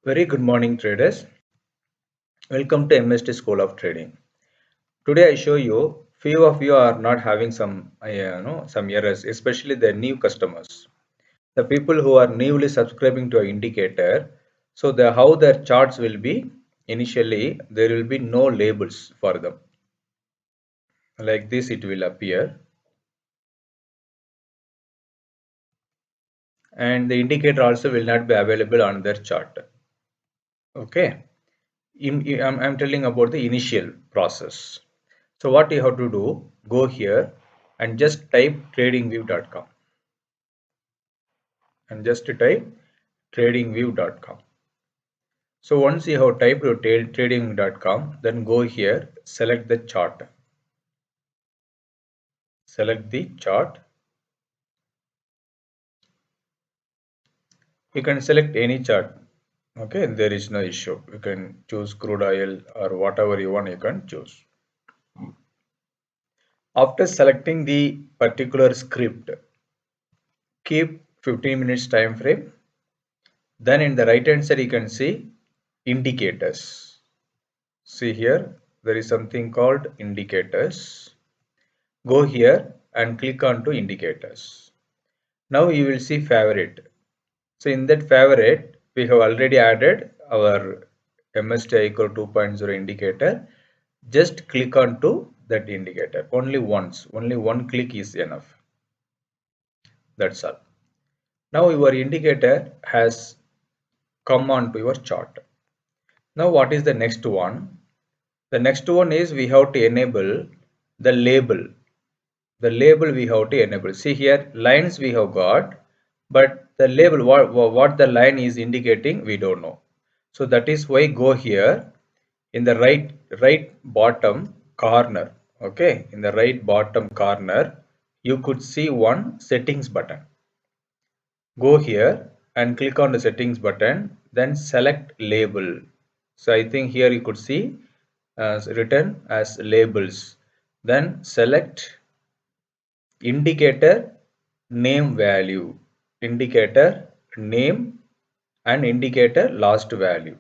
Very good morning, traders. Welcome to MST School of Trading. Today I show you few of you are not having some errors, especially the new customers. The people who are newly subscribing to an indicator, so how their charts will be initially there will be no labels for them. Like this it will appear, and the indicator also will not be available on their chart. Okay. I'm telling about the initial process. So what you have to do, go here and just type tradingview.com and just type tradingview.com. So once you have typed tradingview.com, then go here, select the chart. Select the chart. You can select any chart. Okay, there is no issue. You can choose crude oil or whatever you want, you can choose. After selecting the particular script, keep 15 minutes time frame. Then in the right hand side you can see indicators. See here, there is something called indicators. Go here and click on to indicators. Now you will see favorite. So in that favorite, we have already added our MST iCore 2.0 indicator. Just click on to that indicator only once. Only one click is enough. That's all. Now your indicator has come on to your chart. Now what is the next one? The next one is we have to enable the label. The label we have to enable. See here, lines we have got, but the label, what the line is indicating, we don't know. So that is why go here in the right bottom corner. Okay, in the right bottom corner, you could see one settings button. Go here and click on the settings button, then select label. So I think here you could see written as labels. Then select indicator name value, indicator name and indicator last value.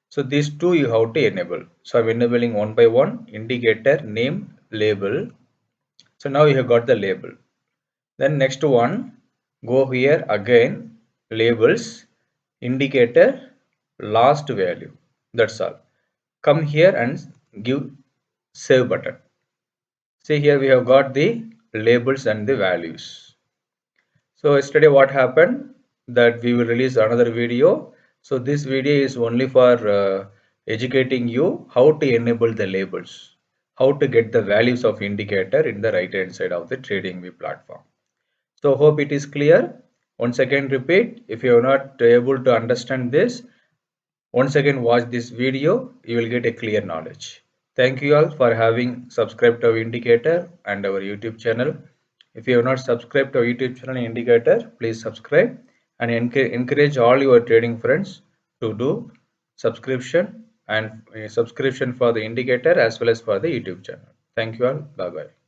So these two you have to enable. So I'm enabling one by one, indicator name label. So now you have got the label. Then next one, go here again, labels, indicator last value. That's all. Come here and give save button. See here we have got the labels and the values. So yesterday what happened, that we will release another video. So this video is only for educating you how to enable the labels, how to get the values of indicator in the right hand side of the TradingView platform. So hope it is clear. Once again repeat, if you are not able to understand this, once again watch this video, you will get a clear knowledge. Thank you all for having subscribed to our indicator and our YouTube channel. If you have not subscribed to our YouTube channel and indicator, please subscribe and encourage all your trading friends to do subscription and subscription for the indicator as well as for the YouTube channel. Thank you all. Bye bye.